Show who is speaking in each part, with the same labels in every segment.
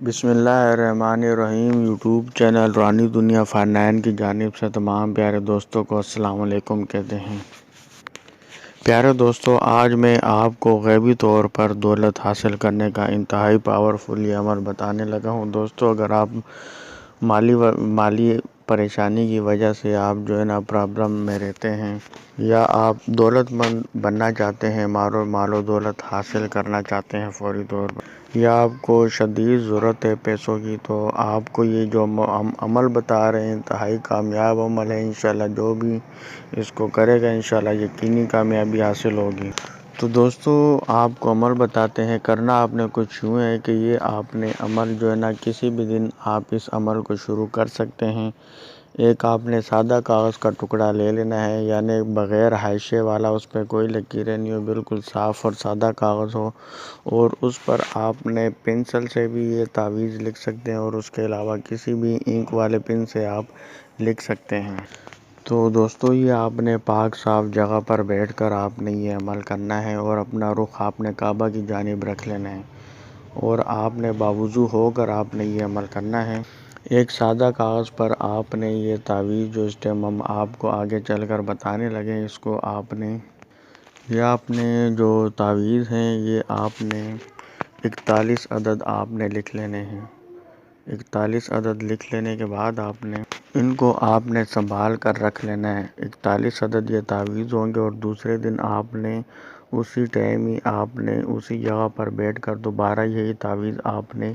Speaker 1: بسم اللہ الرحمن الرحیم۔ یوٹیوب چینل رانی دنیا فارنائن کی جانب سے تمام پیارے دوستوں کو السلام علیکم کہتے ہیں۔ پیارے دوستوں، آج میں آپ کو غیبی طور پر دولت حاصل کرنے کا انتہائی پاورفل یہ عمل بتانے لگا ہوں۔ دوستوں، اگر آپ مالی پریشانی کی وجہ سے آپ پرابلم میں رہتے ہیں، یا آپ دولت مند بننا چاہتے ہیں، مال و دولت حاصل کرنا چاہتے ہیں فوری طور پر، یا آپ کو شدید ضرورت ہے پیسوں کی، تو آپ کو یہ جو ہم عمل بتا رہے ہیں انتہائی کامیاب عمل ہے۔ انشاءاللہ جو بھی اس کو کرے گا انشاءاللہ یقینی کامیابی حاصل ہوگی۔ تو دوستو، آپ کو عمل بتاتے ہیں۔ کرنا آپ نے کچھ یوں ہے کہ یہ آپ نے عمل کسی بھی دن آپ اس عمل کو شروع کر سکتے ہیں۔ ایک آپ نے سادہ کاغذ کا ٹکڑا لے لینا ہے، یعنی بغیر حاشیے والا، اس پہ کوئی لکیریں نہیں ہو، بالکل صاف اور سادہ کاغذ ہو، اور اس پر آپ نے پنسل سے بھی یہ تعویذ لکھ سکتے ہیں، اور اس کے علاوہ کسی بھی اینک والے پن سے آپ لکھ سکتے ہیں۔ تو دوستو، یہ آپ نے پاک صاف جگہ پر بیٹھ کر آپ نے یہ عمل کرنا ہے، اور اپنا رخ آپ نے کعبہ کی جانب رکھ لینا ہے، اور آپ نے باوضو ہو کر آپ نے یہ عمل کرنا ہے۔ ایک سادہ کاغذ پر آپ نے یہ تعویذ جو اس ٹائم ہم آپ کو آگے چل کر بتانے لگے، اس کو آپ نے جو تعویذ ہیں یہ آپ نے 41 عدد آپ نے لکھ لینے ہیں۔ 41 عدد لکھ لینے کے بعد آپ نے ان کو آپ نے سنبھال کر رکھ لینا ہے۔ 41 عدد یہ تعویذ ہوں گے، اور دوسرے دن آپ نے اسی ٹائم ہی آپ نے اسی جگہ پر بیٹھ کر دوبارہ یہی تعویذ آپ نے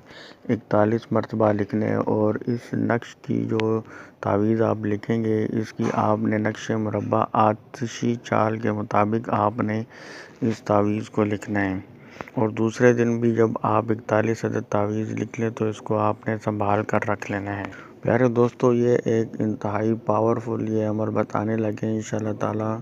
Speaker 1: 41 مرتبہ لکھنے ہیں، اور اس نقش کی جو تعویذ آپ لکھیں گے، اس کی آپ نے نقش مربع آتشی چال کے مطابق آپ نے اس تعویذ کو لکھنا ہے، اور دوسرے دن بھی جب آپ 41 عدد تعویذ لکھ لیں تو اس کو آپ نے سنبھال کر رکھ لینا ہے۔ پیارے دوستو، یہ ایک انتہائی پاورفل یہ عمل بتانے لگے ہیں۔ انشاءاللہ تعالی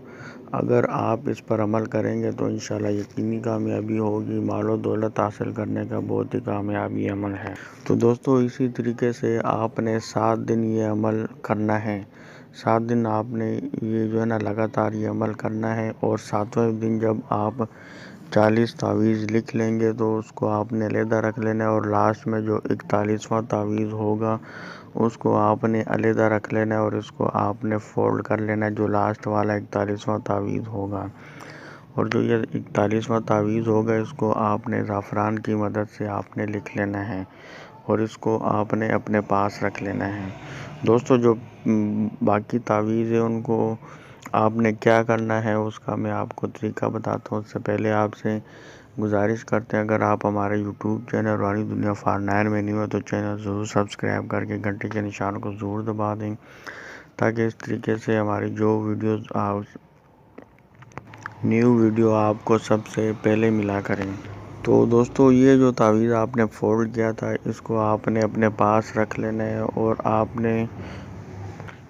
Speaker 1: اگر آپ اس پر عمل کریں گے تو انشاءاللہ یقینی کامیابی ہوگی۔ مال و دولت حاصل کرنے کا بہت ہی کامیابی عمل ہے۔ تو دوستو، اسی طریقے سے آپ نے 7 دن یہ عمل کرنا ہے۔ 7 دن آپ نے یہ لگاتار یہ عمل کرنا ہے، اور 7ویں دن جب آپ 40 تعویذ لکھ لیں گے تو اس کو آپ نے علیحدہ رکھ لینا ہے، اور لاسٹ میں جو 41واں تعویذ ہوگا اس کو آپ نے علیحدہ رکھ لینا ہے، اور اس کو آپ نے فولڈ کر لینا ہے، جو لاسٹ والا 41واں تعویذ ہوگا۔ اور جو یہ 41واں تعویذ ہوگا اس کو آپ نے زعفران کی مدد سے آپ نے لکھ لینا ہے، اور اس کو آپ نے اپنے پاس رکھ لینا ہے۔ دوستو، جو باقی تعویذ ہے ان کو آپ نے کیا کرنا ہے اس کا میں آپ کو طریقہ بتاتا ہوں۔ اس سے پہلے آپ سے گزارش کرتے ہیں، اگر آپ ہمارے یوٹیوب چینل رانی دنیا فارنائن میں نہیں ہو تو چینل ضرور سبسکرائب کر کے گھنٹی کے نشان کو ضرور دبا دیں، تاکہ اس طریقے سے ہماری جو نیو ویڈیو آپ کو سب سے پہلے ملا کریں۔ تو دوستو، یہ جو تعویذ آپ نے فولڈ کیا تھا اس کو آپ نے اپنے پاس رکھ لینا ہے، اور آپ نے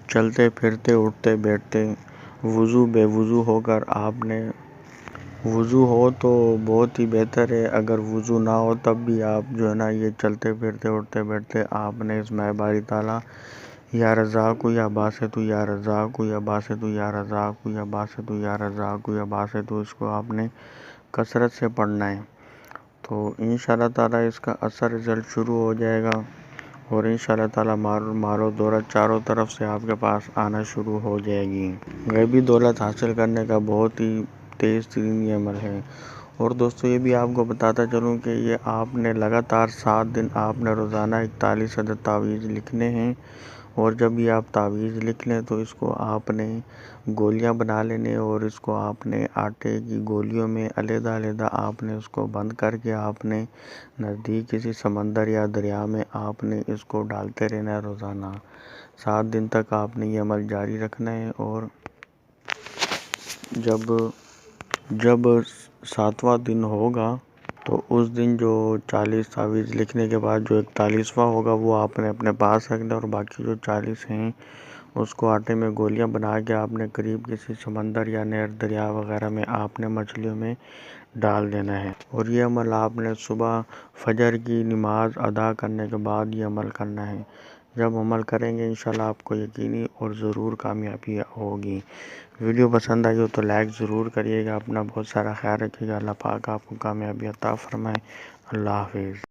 Speaker 1: چلتے پھرتے اٹھتے بیٹھتے وضو بے وضو ہو کر آپ نے، وضو ہو تو بہت ہی بہتر ہے، اگر وضو نہ ہو تب بھی آپ یہ چلتے پھرتے اٹھتے بیٹھتے آپ نے اس میں باری تعالیٰ یا رزاق یا باسط یا رزاق یا باسط یا رزاق یا باسط یا رزاق یا باسط، اس کو آپ نے کثرت سے پڑھنا ہے۔ تو انشاءاللہ تعالی اس کا اثر رزلٹ شروع ہو جائے گا، اور انشاءاللہ تعالی مال و دولت چاروں طرف سے آپ کے پاس آنا شروع ہو جائے گی۔ غیبی دولت حاصل کرنے کا بہت ہی تیز ترین یہ عمل ہے۔ اور دوستو، یہ بھی آپ کو بتاتا چلوں کہ یہ آپ نے لگاتار 7 دن آپ نے روزانہ 41 عدد تعویذ لکھنے ہیں، اور جب یہ آپ تعویذ لکھ لیں تو اس کو آپ نے گولیاں بنا لینے، اور اس کو آپ نے آٹے کی گولیوں میں علیحدہ علیحدہ آپ نے اس کو بند کر کے آپ نے نزدیک کسی سمندر یا دریا میں آپ نے اس کو ڈالتے رہنا ہے روزانہ۔ 7 دن تک آپ نے یہ عمل جاری رکھنا ہے، اور جب 7واں دن ہوگا تو اس دن جو 40 تعویذ لکھنے کے بعد جو 41واں ہوگا وہ آپ نے اپنے پاس رکھنا ہے، اور باقی جو 40 ہیں اس کو آٹے میں گولیاں بنا کے آپ نے قریب کسی سمندر یا نہر دریا وغیرہ میں آپ نے مچھلیوں میں ڈال دینا ہے۔ اور یہ عمل آپ نے صبح فجر کی نماز ادا کرنے کے بعد یہ عمل کرنا ہے۔ جب عمل کریں گے انشاءاللہ آپ کو یقینی اور ضرور کامیابی ہوگی۔ ویڈیو پسند آئی ہو تو لائک ضرور کریے گا، اپنا بہت سارا خیال رکھیے گا۔ اللہ پاک آپ کو کامیابی عطا فرمائے۔ اللہ حافظ۔